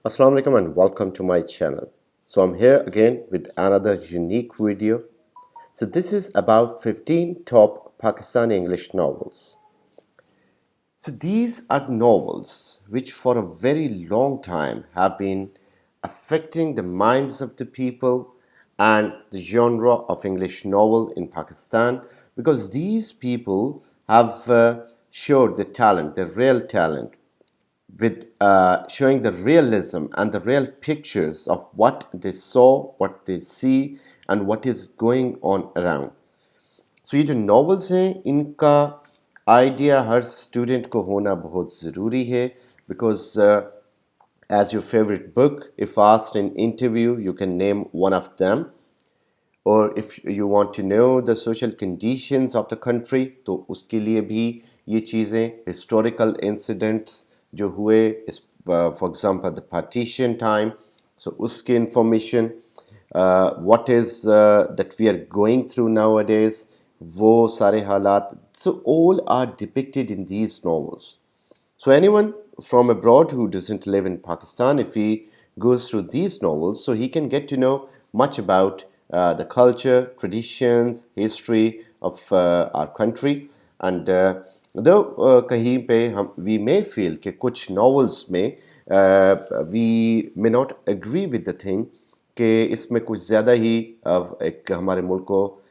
Assalamu alaikum and welcome to my channel. So I'm here again with another unique video. So this is about 15 top Pakistani English novels. So these are novels which for a very long time have been affecting the minds of the people and the genre of English novel in Pakistan, because these people have showed the talent, the real talent, with showing the realism and the real pictures of what they saw, what they see, and what is going on around. So ये जो novels हैं इनका idea हर student को होना बहुत ज़रूरी है, because as your favorite book, if asked in interview, you can name one of them. Or if you want to know the social conditions of the country, तो उसके लिए भी ये चीज़ें historical incidents जो हुए, for example the partition time, so उसकी information, what is that we are going through nowadays, वो सारे हालात, so all are depicted in these novels. So anyone from abroad who doesn't live in Pakistan, if he goes through these novels, so he can get to know much about the culture, traditions, history of our country. And though कहीं पे हम we may feel कि कुछ novels में we may not agree with the thing कि इसमें कुछ ज़्यादा ही एक हमारे मुल्क को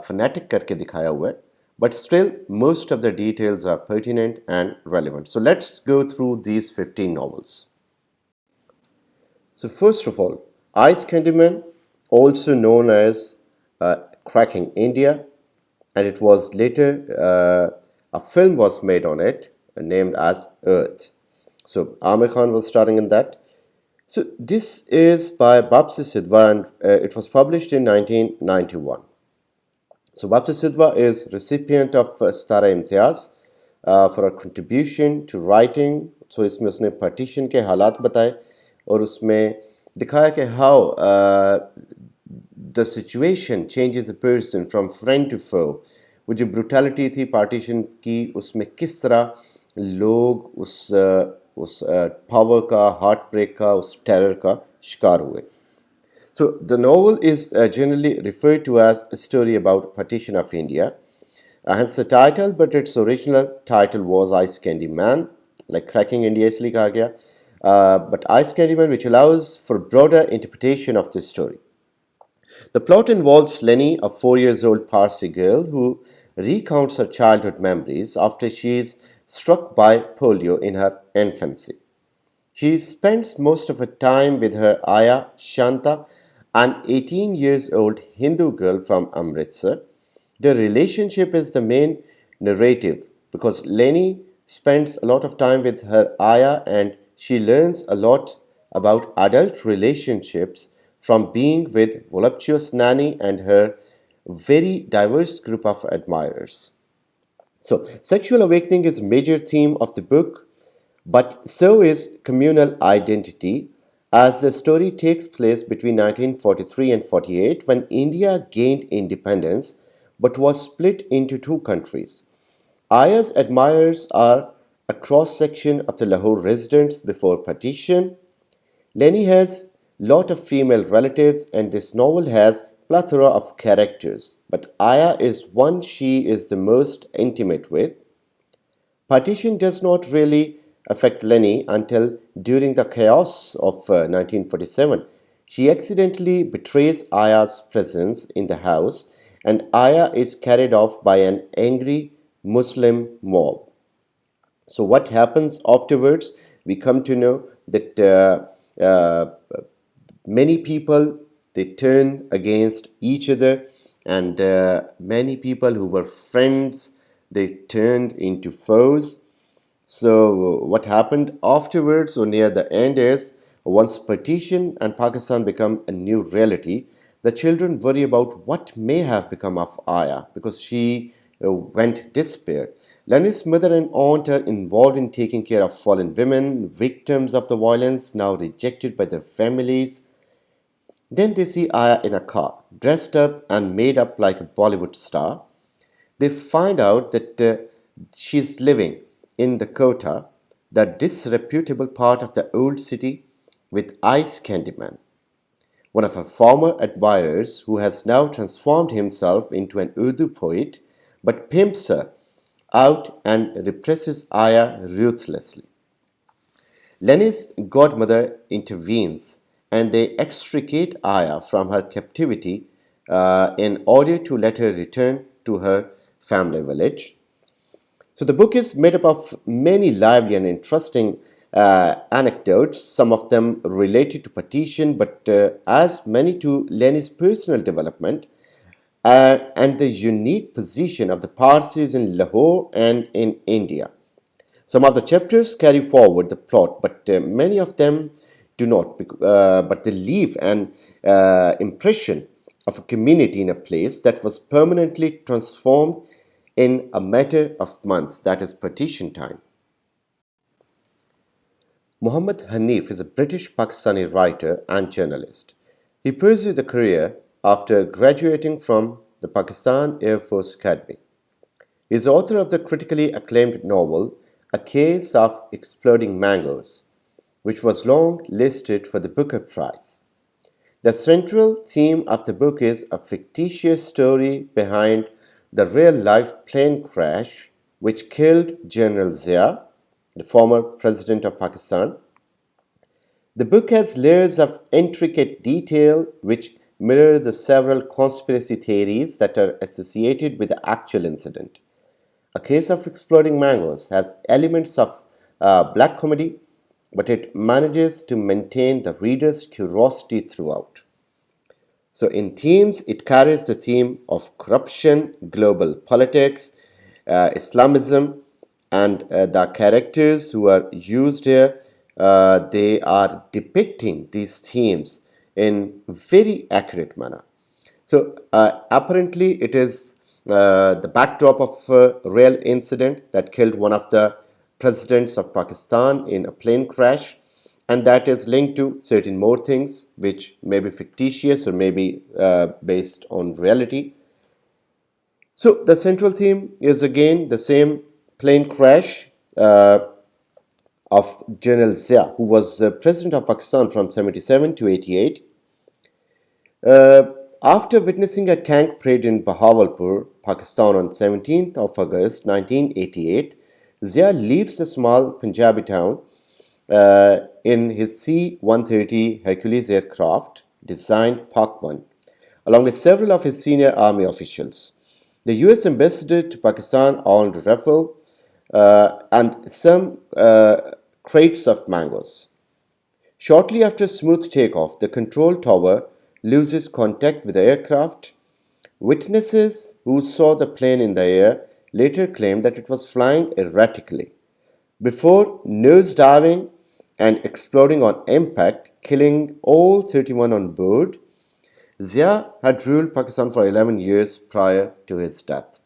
फनेटिक करके दिखाया हुआ है. But still, most of the details are pertinent and relevant. So let's go through these 15 novels. So first of all, Ice Candyman, also known as Cracking India, and it was later a film was made on it named as Earth. So Amir Khan was starring in that. So this is by Bapsi Sidhwa, and it was published in 1991. So Bapsi Sidhwa is recipient of Stara Imtiaz for a contribution to writing. So इसमें उसने partition के हालात बताए और उसमें दिखाया कि how the situation changes a person from friend to foe. वो जो brutality थी partition की, उसमें किस तरह लोग उस power का, heartbreak का, उस terror का शिकार हुए. So the novel is generally referred to as a story about partition of India. Hence the title, but its original title was Ice Candy Man, like Cracking India इसलिए कहा गया. But Ice Candy Man, which allows for broader interpretation of this story. The plot involves Lenny, a 4 years old Parsi girl who recounts her childhood memories after she is struck by polio in her infancy. She spends most of her time with her ayah Shanta, an 18 years old Hindu girl from Amritsar. Their relationship is the main narrative because Lenny spends a lot of time with her ayah and she learns a lot about adult relationships from being with voluptuous nanny and her very diverse group of admirers. So, sexual awakening is a major theme of the book, but so is communal identity, as the story takes place between 1943 and 48 when India gained independence but was split into two countries. Aya's admirers are a cross section of the Lahore residents before partition. Lenny has lot of female relatives and this novel has plethora of characters, but Aya is one she is the most intimate with. Partition does not really affect Lenny until during the chaos of 1947. She accidentally betrays Aya's presence in the house and Aya is carried off by an angry Muslim mob. So what happens afterwards? We come to know that many people they turn against each other, and many people who were friends they turned into foes. So what happened afterwards or near the end is once partition and Pakistan become a new reality, the children worry about what may have become of Aya because she went despair. Lenny's mother and aunt are involved in taking care of fallen women, victims of the violence, now rejected by their families. Then they see Aya in a car, dressed up and made up like a Bollywood star. They find out that she's living in the Kota, the disreputable part of the old city, with Ice Candyman, one of her former admirers who has now transformed himself into an Urdu poet but pimps her out and represses Aya ruthlessly. Lenny's godmother intervenes and they extricate Aya from her captivity in order to let her return to her family village. So the book is made up of many lively and interesting anecdotes, some of them related to partition, but as many to Lenny's personal development and the unique position of the Parsis in Lahore and in India. Some of the chapters carry forward the plot, but many of them do not, but they leave an impression of a community in a place that was permanently transformed in a matter of months, that is partition time. Muhammad Hanif is a British Pakistani writer and journalist. He pursued a career after graduating from the Pakistan Air Force Academy. He is author of the critically acclaimed novel A Case of Exploding Mangoes, which was long listed for the Booker Prize. The central theme of the book is a fictitious story behind the real life plane crash which killed General Zia, the former president of Pakistan. The book has layers of intricate detail which mirror the several conspiracy theories that are associated with the actual incident. A Case of Exploding Mangoes has elements of black comedy, but it manages to maintain the reader's curiosity throughout. So, in themes, it carries the theme of corruption, global politics, Islamism, and the characters who are used here, they are depicting these themes in very accurate manner. So apparently, it is the backdrop of a real incident that killed one of the presidents of Pakistan in a plane crash, and that is linked to certain more things which may be fictitious or may be based on reality. So the central theme is again the same plane crash of General Zia, who was president of Pakistan from 77 to 88. Uh, After witnessing a tank parade in Bahawalpur, Pakistan on 17th of August 1988, Zia leaves the small Punjabi town in his C-130 Hercules aircraft designed Pak 1, along with several of his senior army officials. The US ambassador to Pakistan owned a rifle and some crates of mangoes. Shortly after smooth takeoff, the control tower loses contact with the aircraft. Witnesses who saw the plane in the air later claimed that it was flying erratically before nosediving and exploding on impact, killing all 31 on board. Zia had ruled Pakistan for 11 years prior to his death.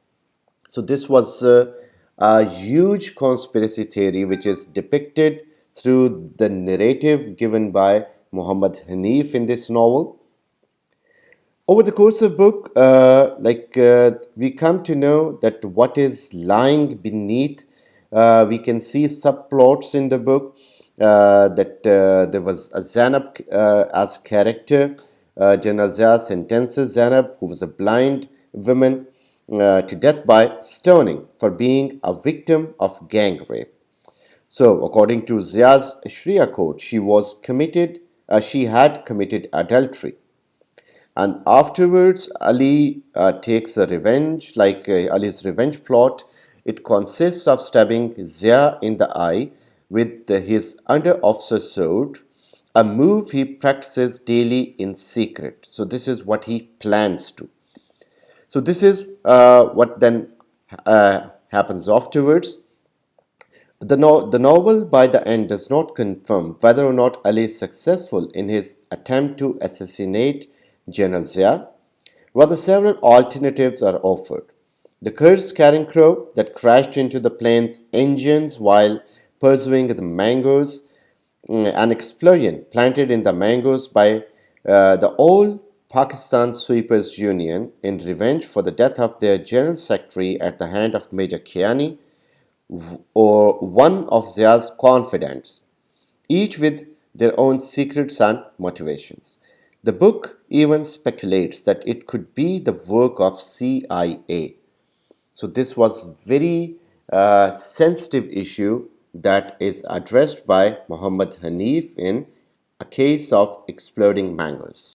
So, this was a huge conspiracy theory which is depicted through the narrative given by Muhammad Hanif in this novel. Over the course of book, we come to know that what is lying beneath. We can see subplots in the book that there was a Zainab as character. General Zia sentences Zainab, who was a blind woman, to death by stoning for being a victim of gang rape. So, according to Zia's Sharia code, she had committed adultery. And afterwards, Ali takes a revenge, Ali's revenge plot. It consists of stabbing Zia in the eye with his under officer's sword, a move he practices daily in secret. So, this is what he plans to. So, this is what then happens afterwards. The novel by the end does not confirm whether or not Ali is successful in his attempt to assassinate General Zia. Rather, several alternatives are offered. The cursed carrion crow that crashed into the plane's engines while pursuing the mangoes, an explosion planted in the mangoes by the All Pakistan Sweepers Union in revenge for the death of their General Secretary at the hand of Major Kiani, or one of Zia's confidants, each with their own secrets and motivations. The book even speculates that it could be the work of CIA. So this was very sensitive issue that is addressed by Muhammad Hanif in A Case of Exploding Mangoes.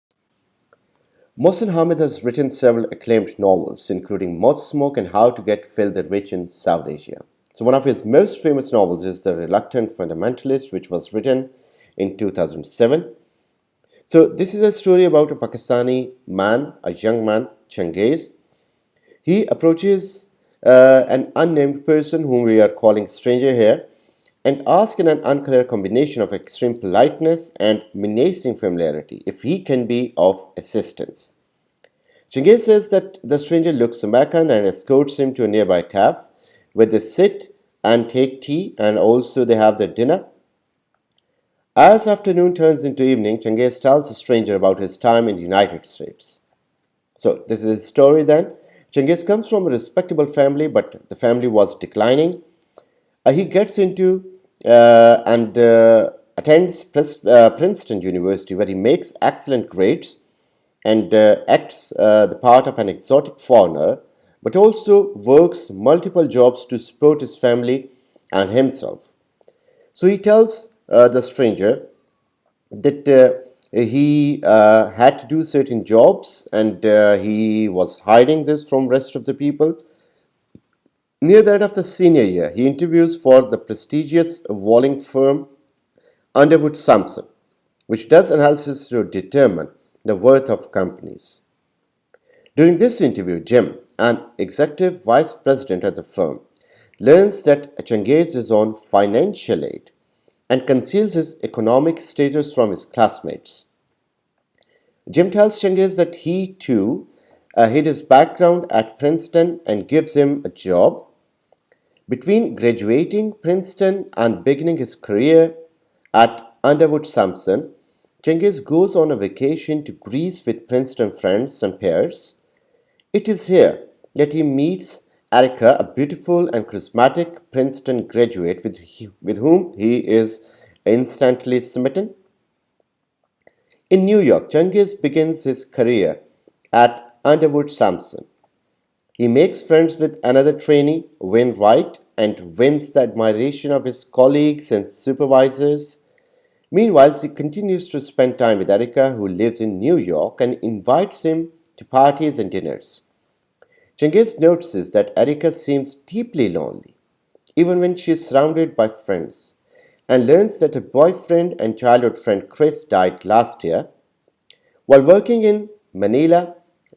Mohsin Hamid has written several acclaimed novels, including Mouth Smoke and How to Get Filthy Rich in South Asia. So one of his most famous novels is The Reluctant Fundamentalist, which was written in 2007. So this is a story about a Pakistani man, a young man, Changiz. He approaches an unnamed person whom we are calling stranger here and asks in an unclear combination of extreme politeness and menacing familiarity if he can be of assistance. Chingay says that the stranger looks American and escorts him to a nearby cafe where they sit and take tea and also they have their dinner. As afternoon turns into evening, Chingay tells the stranger about his time in the United States. So this is his story then. Chingay comes from a respectable family, but the family was declining. He gets into and attends Princeton University, where he makes excellent grades and acts the part of an exotic foreigner, but also works multiple jobs to support his family and himself. So he tells the stranger that he had to do certain jobs and he was hiding this from rest of the people. Near the end of the senior year, he interviews for the prestigious valuing firm Underwood Sampson, which does analysis to determine the worth of companies. During this interview, Jim, an executive vice president at the firm, learns that Changiz is on financial aid and conceals his economic status from his classmates. Jim tells Changiz that he too hid his background at Princeton and gives him a job. Between graduating Princeton and beginning his career at Underwood Sampson, Cengiz goes on a vacation to Greece with Princeton friends and peers. It is here that he meets Erica, a beautiful and charismatic Princeton graduate with whom he is instantly smitten. In New York, Cengiz begins his career at Underwood Sampson. He makes friends with another trainee, Wayne Wright, and wins the admiration of his colleagues and supervisors. Meanwhile, he continues to spend time with Erica, who lives in New York, and invites him to parties and dinners. Cengiz notices that Erica seems deeply lonely, even when she is surrounded by friends, and learns that her boyfriend and childhood friend Chris died last year. While working in Manila,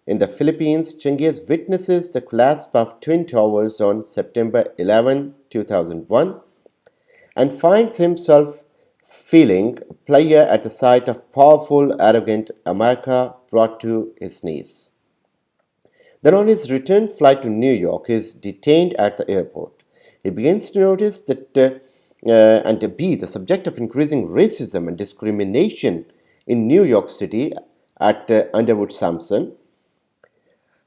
in the Philippines, Cengiz witnesses the collapse of Twin Towers on September 11, 2001, and finds himself feeling a player at the sight of powerful, arrogant America brought to his knees. Then, on his return flight to New York, he is detained at the airport. He begins to notice that and to be the subject of increasing racism and discrimination in New York City at Underwood Sampson.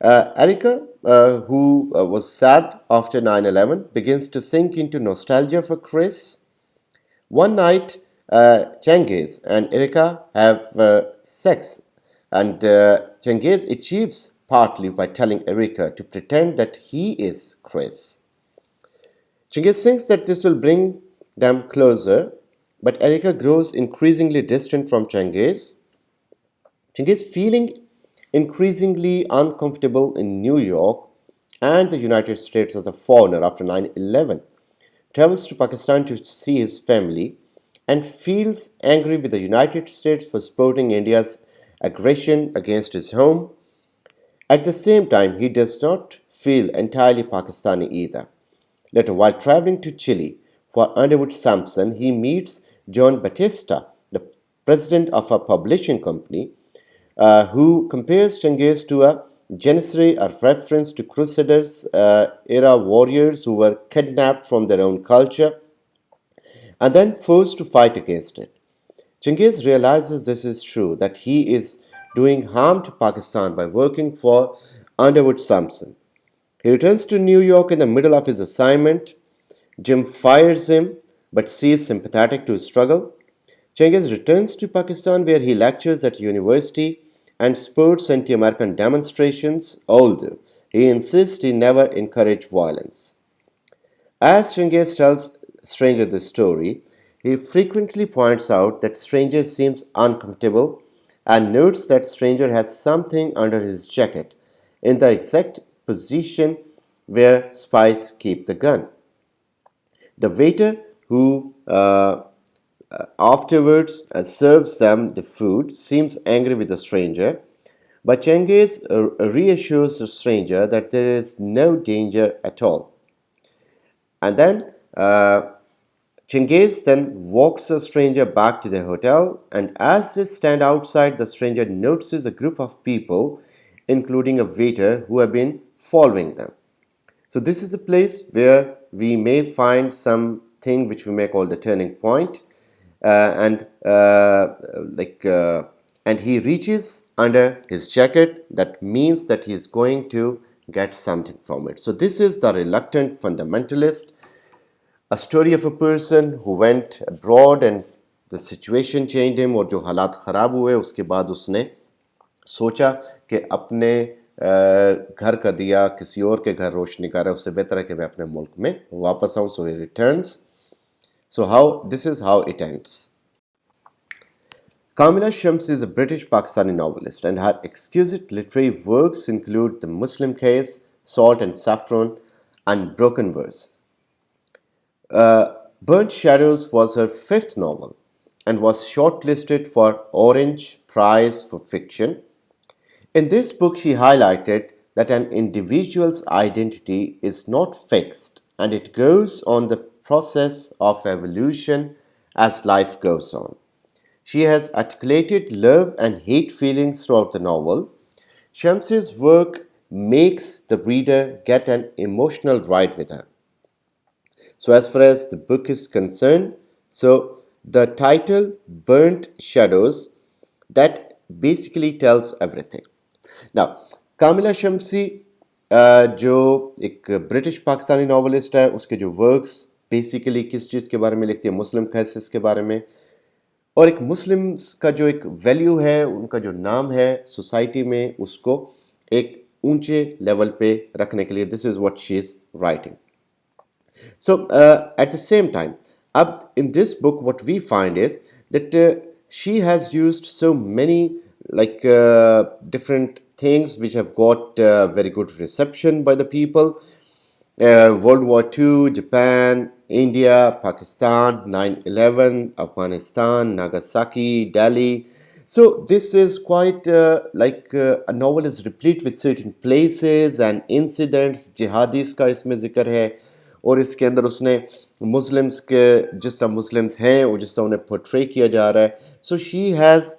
Erica, who was sad after 9/11, begins to sink into nostalgia for Chris. One night, Cengiz and Erica have sex, and Cengiz achieves partly by telling Erica to pretend that he is Chris. Cengiz thinks that this will bring them closer, but Erica grows increasingly distant from Cengiz. Cengiz, feeling increasingly uncomfortable in New York and the United States as a foreigner after 9/11, travels to Pakistan to see his family and feels angry with the United States for supporting India's aggression against his home. At the same time, he does not feel entirely Pakistani either. Later, while traveling to Chile for Underwood Sampson, he meets John Batista, the president of a publishing company, who compares Cengiz to a janissary, a reference to Crusaders era warriors who were kidnapped from their own culture and then forced to fight against it. Cengiz realizes this is true, that he is doing harm to Pakistan by working for Underwood Sampson. He returns to New York in the middle of his assignment. Jim fires him but sees sympathetic to his struggle. Cengiz returns to Pakistan where he lectures at university and supports anti-American demonstrations, although he insists he never encouraged violence. As Cengiz tells Stranger the story, he frequently points out that Stranger seems uncomfortable and notes that Stranger has something under his jacket in the exact position where spies keep the gun. The waiter who afterwards serves them the food seems angry with the stranger, but Cengiz reassures the stranger that there is no danger at all. And then Cengiz then walks the stranger back to the hotel, and as they stand outside, the stranger notices a group of people, including a waiter, who have been following them. So this is a place where we may find something which we may call the turning point, and like and he reaches under his jacket. That means that he is going to get something from it. So this is the reluctant fundamentalist, a story of a person who went abroad and the situation changed him, और जो हालात ख़राब हुए उसके बाद उसने सोचा कि अपने घर का दिया किसी और के घर रोशनी कर रहा है, उससे बेहतर है कि मैं अपने मुल्क में वापस आऊँ. So he returns. So this is how it ends. Kamila Shams is a British Pakistani novelist, and her exquisite literary works include The Muslim Case, Salt and Saffron, and Broken Verse. Burnt Shadows was her fifth novel and was shortlisted for Orange Prize for Fiction. In this book, she highlighted that an individual's identity is not fixed and it goes on the process of evolution as life goes on. She has articulated love and hate feelings throughout the novel. Shams's work makes the reader get an emotional ride with her. So, as far as the book is concerned, so the title Burnt Shadows, that basically tells everything. Now, कामिला Shamsi जो एक British Pakistani novelist है, उसके जो works basically किस चीज़ के बारे में लिखती है, मुस्लिम क्राइसिस के बारे में, और एक मुस्लिम्स का जो एक वैल्यू है, उनका जो नाम है सोसाइटी में, उसको एक ऊंचे लेवल पे रखने के लिए this is what she is writing. So at the same time, up in this book, what we find is that she has used so many different things which have got very good reception by the people. World War II, Japan, India, Pakistan, 9/11, Afghanistan, Nagasaki, Delhi. So this is quite a novel is replete with certain places and incidents. Jihadis का इसमें जिक्र है, और इसके अंदर उसने Muslims के जिस तरह मुस्लिम्स हैं और जिस तरह उन्हें पोर्ट्रे किया जा रहा है. So she has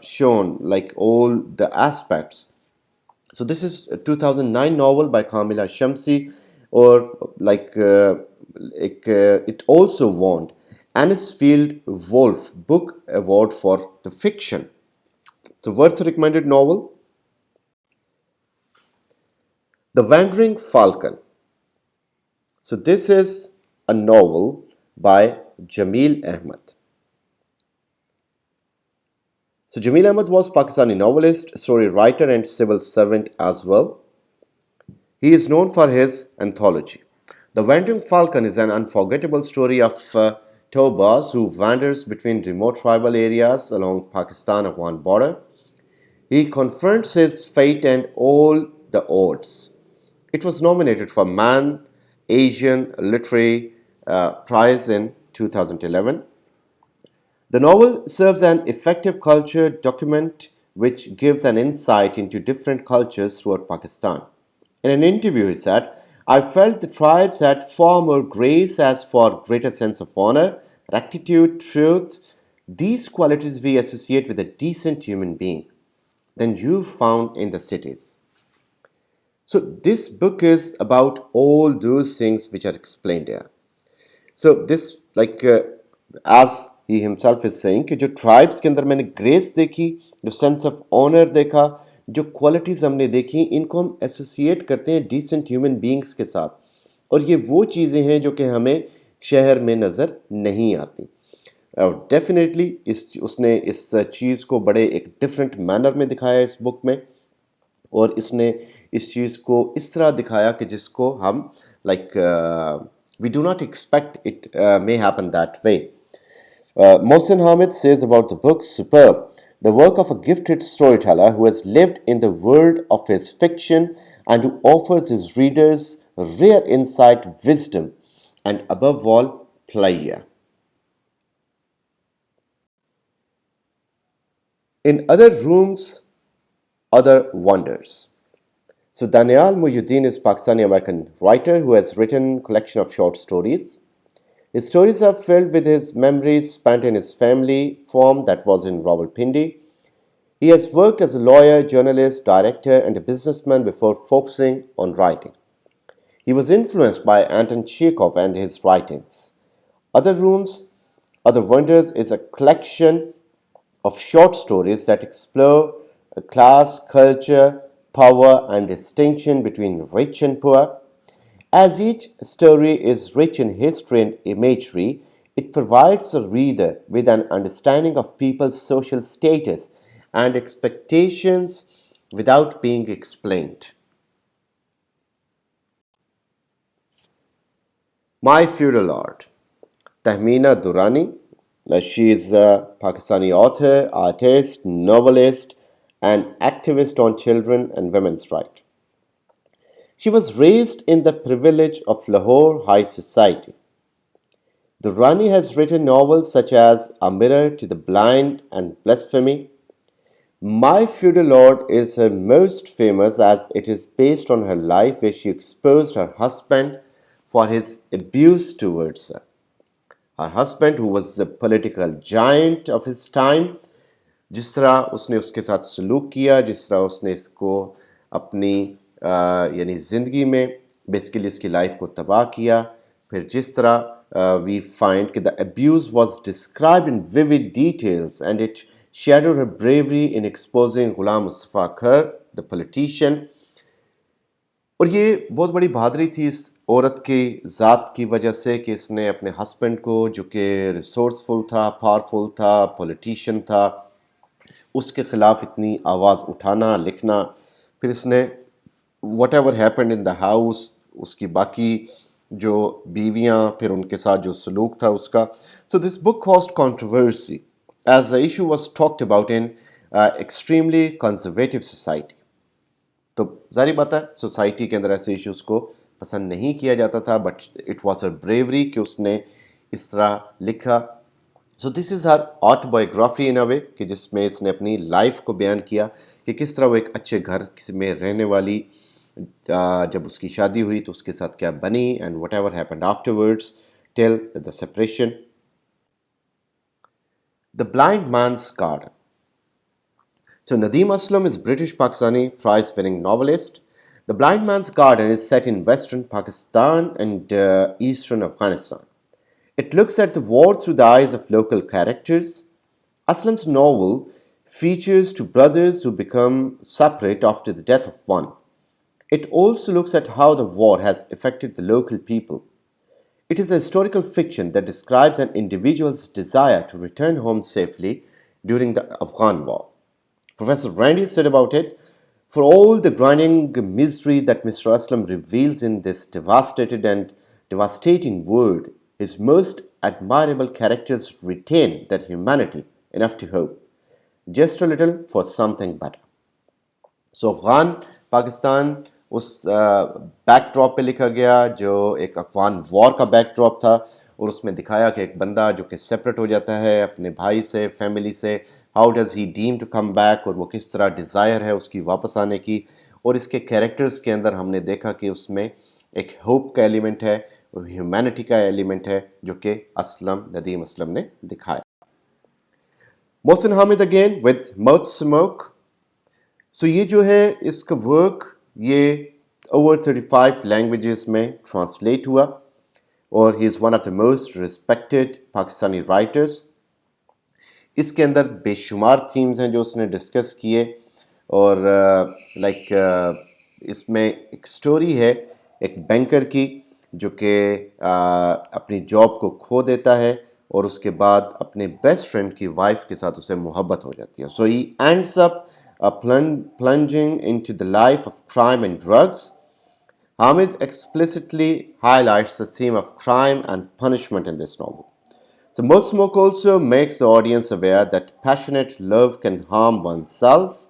shown like all the aspects. So this is a 2009 novel by Kamila Shamsi, or it also won Anisfield Wolf Book Award for the fiction. So worth recommended novel. The Wandering Falcon. So this is a novel by Jameel Ahmed. So Jameel Ahmed was Pakistani novelist, story writer and civil servant as well. He is known for his anthology. The Wandering Falcon is an unforgettable story of Tobas who wanders between remote tribal areas along Pakistan-Afghan border. He confronts his fate and all the odds. It was nominated for Man Asian Literary Prize in 2011. The novel serves an effective culture document which gives an insight into different cultures throughout Pakistan. In an interview, he said, I felt the tribes had far more grace as for greater sense of honor, rectitude, truth, these qualities we associate with a decent human being than you found in the cities. So this book is about all those things which are explained here. So this as he himself is saying कि जो tribes के अंदर मैंने grace देखी, जो sense of honor देखा, जो qualities हमने देखी, इनको हम associate करते हैं decent human beings के साथ, और ये वो चीज़ें हैं जो कि हमें शहर में नज़र नहीं आती. और डेफिनेटली इस उसने इस चीज़ को बड़े एक डिफरेंट मैनर में दिखाया इस बुक में, और इसने इस चीज़ को इस तरह दिखाया कि जिसको हम like we do not expect it may happen that way. Mohsin Hamid says about the book, superb, the work of a gifted storyteller who has lived in the world of his fiction and who offers his readers rare insight, wisdom, and above all, pleasure. In other rooms, other wonders. So Daniel Muyuddin is Pakistani American writer who has written a collection of short stories. His stories are filled with his memories spent in his family farm that was in Rawalpindi. He has worked as a lawyer, journalist, director, and a businessman before focusing on writing. He was influenced by Anton Chekhov and his writings. Other Rooms, Other Wonders is a collection of short stories that explore class, culture, power, and distinction between rich and poor. As each story is rich in history and imagery, it provides the reader with an understanding of people's social status and expectations without being explained. My Feudal Lord, Tahmina Durrani. She is a Pakistani author, artist, novelist, and activist on children and women's rights. She was raised in the privilege of Lahore high society. Durrani has written novels such as A Mirror to the Blind and Blasphemy. My Feudal Lord is her most famous as it is based on her life where she exposed her husband for his abuse towards her. Her husband, who was a political giant of his time, जिस तरह उसने उसके साथ सलूक किया, जिस तरह उसने इसको अपनी यानी ज़िंदगी में बेसिकली इसकी लाइफ को तबाह किया, फिर जिस तरह वी फाइंड कि the abuse was described in vivid details and it shadowed her bravery in exposing Ghulam Mustafa Kher, the politician. और ये बहुत बड़ी बहादुरी थी इस औरत की ज़ात की वजह से कि इसने अपने हस्बैंड को, जो कि रिसोर्सफुल था, पावरफुल था, पॉलिटिशियन था, उसके ख़िलाफ़ इतनी आवाज़ उठाना, लिखना, फिर इसने what ever happened in the house, उसकी बाकी जो बीवियाँ, फिर उनके साथ जो सलूक था उसका. So this book caused controversy as the issue was talked about in extremely conservative society. तो जारी बात है सोसाइटी के अंदर ऐसे इश्यूज़ को पसंद नहीं किया जाता था, but it was a bravery कि उसने इस तरह लिखा. So this is her autobiography in a way कि जिसमें इसने अपनी लाइफ को बयान किया कि किस तरह वो एक अच्छे घर में रहने वाली, जब उसकी शादी हुई तो उसके साथ क्या बनी, and what ever happened afterwards till the separation. The Blind Man's Garden. So Nadeem Aslam is British Pakistani prize-winning novelist. The Blind Man's Garden is set in western Pakistan and eastern Afghanistan. It looks at the war through the eyes of local characters. Aslam's novel features two brothers who become separate after the death of one. It also looks at how the war has affected the local people. It is a historical fiction that describes an individual's desire to return home safely during the Afghan War. Professor Randy said about it, for all the grinding misery that Mr. Aslam reveals in this devastated and devastating world, his most admirable characters retain that humanity enough to hope just a little for something better. सो अफ़गान पाकिस्तान उस backdrop पे लिखा गया जो एक Afghan war का backdrop था, और उसमें दिखाया कि एक बंदा जो कि सेपरेट हो जाता है अपने भाई से, फैमिली से, how does he deem to come back, और वो किस तरह डिज़ायर है उसकी वापस आने की. और इसके कैरेक्टर्स के अंदर हमने देखा कि उसमें एक होप का एलिमेंट है और ह्यूमैनिटी का एलिमेंट है जो कि नदीम असलम ने दिखाया. मोहसिन हामिद अगेन विद मौत स्मोक. सो ये जो है इसका वर्क ये ओवर 35 लैंग्वेजेस में ट्रांसलेट हुआ, और he is one of the most respected Pakistani writers. इसके अंदर बेशुमार थीम्स हैं जो उसने डिस्कस किए, और इसमें एक स्टोरी है एक बैंकर की जो कि अपनी जॉब को खो देता है, और उसके बाद अपने बेस्ट फ्रेंड की वाइफ के साथ उसे मोहब्बत हो जाती है. So he ends up plunging into the life of crime and drugs. Hamid explicitly highlights the theme of crime and punishment in this novel. So, Moodsmoke also makes the audience aware that passionate love can harm oneself.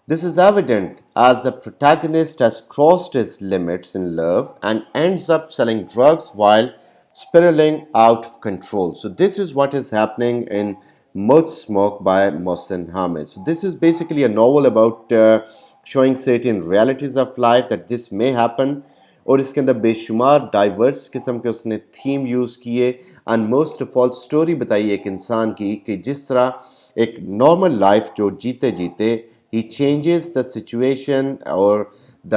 This is evident as the protagonist has crossed his limits in love and ends up selling drugs while spiraling out of control. So, this is what is happening in Moodsmoke by Mohsin Hamid. So, this is basically a novel about showing certain realities of life that this may happen. और इसके अंदर बेशुमार diverse किस्म के उसने theme use किए and most of all story बताई एक इंसान की कि जिस तरह एक नॉर्मल लाइफ जो जीते जीते ही चेंजेस द सिचुएशन और the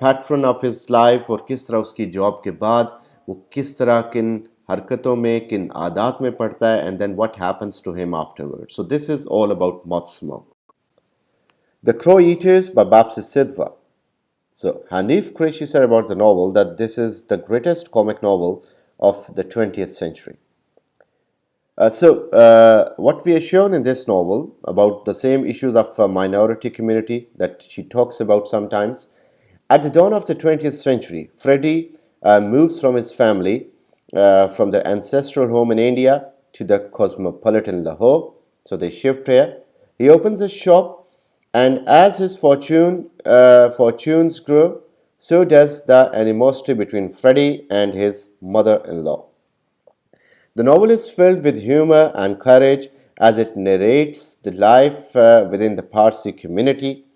pattern of his life और किस तरह उसकी जॉब के बाद वो किस तरह किन हरकतों में किन आदात में पड़ता है and then what happens to him afterward. So this is all about Motsmo. The Crow Eaters by Babsi Sidhwa. So, Hanif Qureshi said about the novel that this is the greatest comic novel of the 20th century. What we are shown in this novel about the same issues of a minority community that she talks about sometimes. At the dawn of the 20th century, Freddie moves from his family, from their ancestral home in India to the cosmopolitan Lahore. So they shift here. He opens a shop, and as his fortunes grow, so does the animosity between Freddie and his mother-in-law. The novel is filled with humor and courage as it narrates the life within the Parsi community.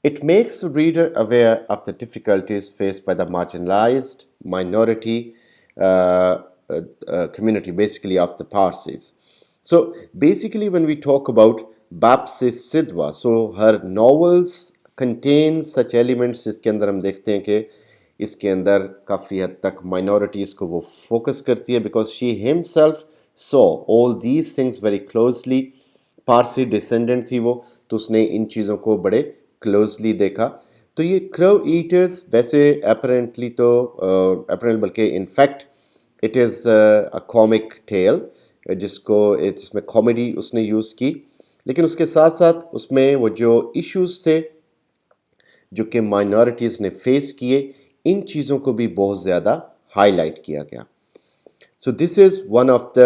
It makes the reader aware of the difficulties faced by the marginalized minority community, basically of the Parsis. So, basically, when we talk about Bapsi Sidhwa, so her novels contain such elements. इसके अंदर हम देखते हैं कि इसके अंदर काफ़ी हद तक माइनॉरिटीज़ को वो फोकस करती है because she himself saw all these things very closely. Parsi descendant थी वो, तो उसने इन चीज़ों को बड़े क्लोजली देखा. तो ये क्रो ईटर्स वैसे अपेरेंटली तो अपेरेंट बल्कि in fact it is a comic tale जिसमें कॉमेडी उसने यूज़ की, लेकिन उसके साथ साथ उसमें वो जो इश्यूज थे जो कि माइनॉरिटीज़ ने फेस किए, इन चीज़ों को भी बहुत ज़्यादा हाईलाइट किया गया. So this is one of the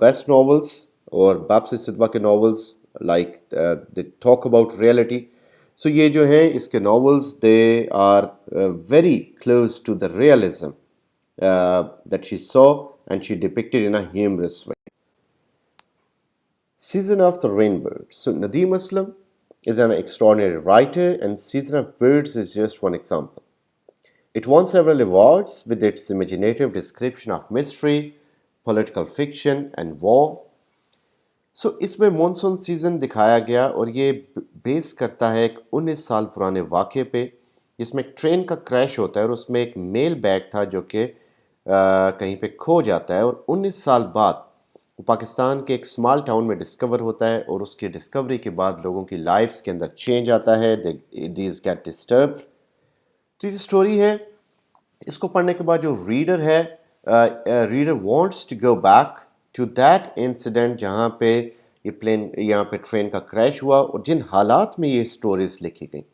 best novels और बापसी सिद्धवा के novels like they talk about reality. So ये जो हैं इसके novels they are very close to the realism that she saw and she depicted in a humorous way. Season of the Rainbirds. So Nadeem Aslam is an extraordinary writer, and Season of Birds is just one example. It won several awards with its imaginative description of mystery, political fiction and war. So इसमें monsoon season दिखाया गया और ये base करता है एक 19 साल पुराने वाक़े पे जिसमें एक ट्रेन का क्रैश होता है और उसमें एक मेल बैग था जो कि कहीं पे खो जाता है और 19 साल बाद वो पाकिस्तान के एक स्मॉल टाउन में डिस्कवर होता है और उसकी डिस्कवरी के बाद लोगों की लाइफ्स के अंदर चेंज आता है, दीज गेट डिस्टर्ब. तो ये स्टोरी है, इसको पढ़ने के बाद जो रीडर है, reader wants to go back to that incident जहाँ पे ये प्लेन यहाँ पे ट्रेन का क्रैश हुआ और जिन हालात में ये स्टोरीज लिखी गई.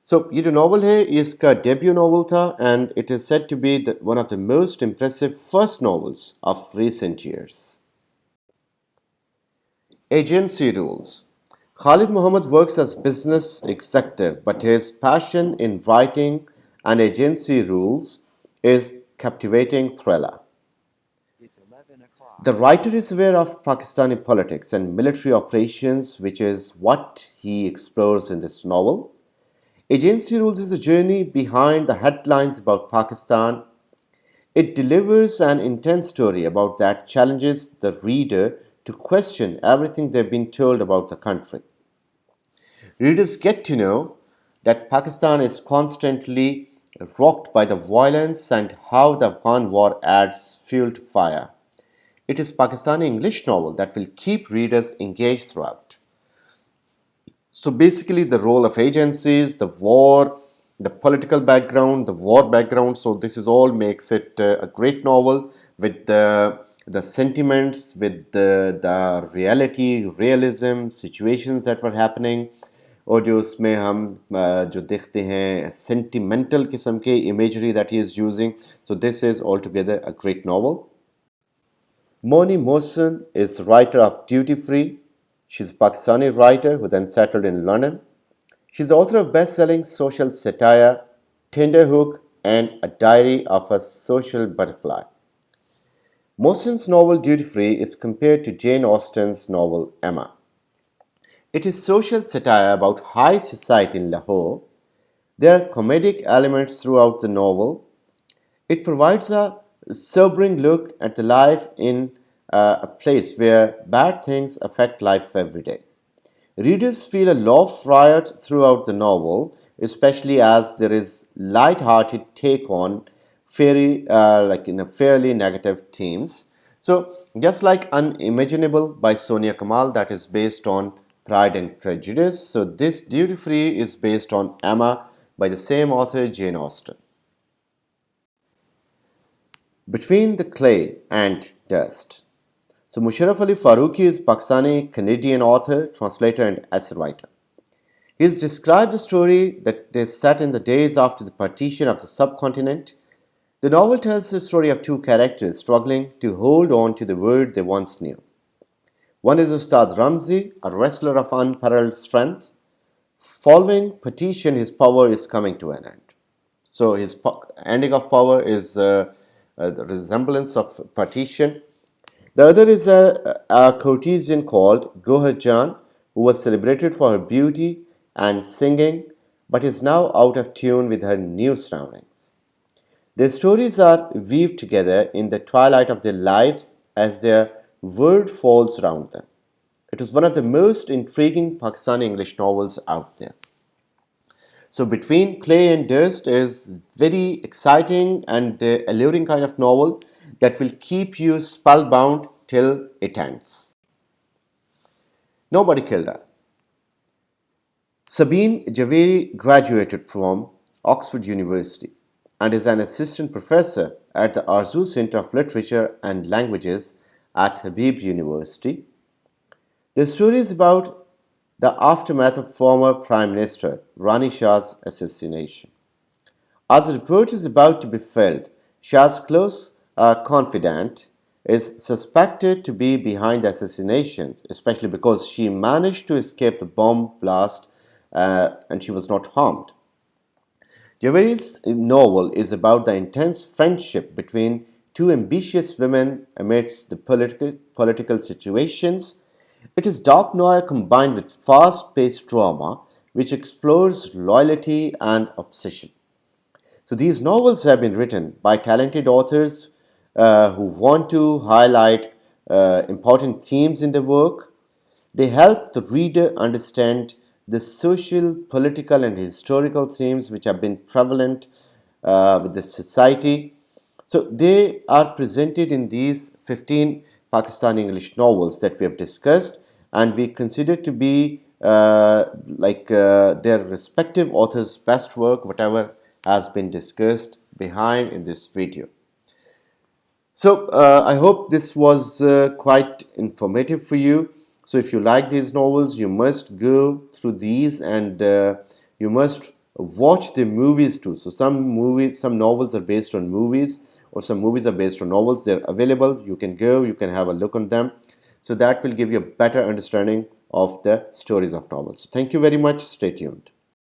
सो ये जो नावल है ये इसका डेब्यू नावल था and it is said to be one of the most impressive first novels of recent years. Agency rules. Khalid Muhammad works as business executive, but his passion in writing and agency rules is captivating thriller. The writer is aware of Pakistani politics and military operations, which is what he explores in this novel. Agency Rules is a journey behind the headlines about Pakistan. It delivers an intense story about that challenges the reader to question everything they've been told about the country. Readers get to know that Pakistan is constantly rocked by the violence and how the Afghan war adds fuel to fire. It is Pakistani English novel that will keep readers engaged throughout. So basically the role of agencies, the war, the political background, the war background. So this is all makes it a great novel with the the sentiments with the reality, realism, situations that were happening, और जो उसमें हम जो देखते हैं sentimental किस्म के imagery that he is using. So this is altogether a great novel. Moni Mohsen is writer of Duty Free. She's a Pakistani writer who then settled in London. She's the author of best-selling social satire, Tinderhook, and A Diary of a Social Butterfly. Mohsen's novel Duty Free is compared to Jane Austen's novel Emma. It is social satire about high society in Lahore. There are comedic elements throughout the novel. It provides a sobering look at the life in a place where bad things affect life every day. Readers feel a laugh riot throughout the novel, especially as there is light-hearted take on like in a fairly negative themes. So, just like Unimaginable by Sonia Kamal, that is based on Pride and Prejudice. So, this Duty Free is based on Emma by the same author, Jane Austen. Between the Clay and Dust. So, Musharraf Ali Farooqi is Pakistani Canadian author, translator, and essay writer. He has described the story that is set in the days after the partition of the subcontinent. The novel tells the story of two characters struggling to hold on to the world they once knew. One is Ustad Ramzi, a wrestler of unparalleled strength. Following partition, his power is coming to an end. So his ending of power is the resemblance of partition. The other is a courtesan called Gohar Jan, who was celebrated for her beauty and singing, but is now out of tune with her new surroundings. Their stories are weaved together in the twilight of their lives as their world falls around them. It is one of the most intriguing Pakistani English novels out there. So, Between Clay and Dust is very exciting and alluring kind of novel that will keep you spellbound till it ends. Nobody killed her. Sabine Javeri graduated from Oxford University and is an assistant professor at the Arzu Center of Literature and Languages at Habib University. The story is about the aftermath of former Prime Minister Rani Shah's assassination. As the report is about to be filled, Shah's close confidant is suspected to be behind the assassination, especially because she managed to escape the bomb blast and she was not harmed. Javeri's novel is about the intense friendship between two ambitious women amidst the political situations. It is dark noir combined with fast paced drama, which explores loyalty and obsession. So these novels have been written by talented authors who want to highlight important themes in their work. They help the reader understand the social, political, and historical themes which have been prevalent with the society. So they are presented in these 15 Pakistani English novels that we have discussed, and we consider to be their respective authors' best work, whatever has been discussed behind in this video. So I hope this was quite informative for you. So if you like these novels, you must go through these and you must watch the movies too. So some novels are based on movies, or some movies are based on novels. They're available. You can go, you can have a look on them. So that will give you a better understanding of the stories of novels. So thank you very much. Stay tuned.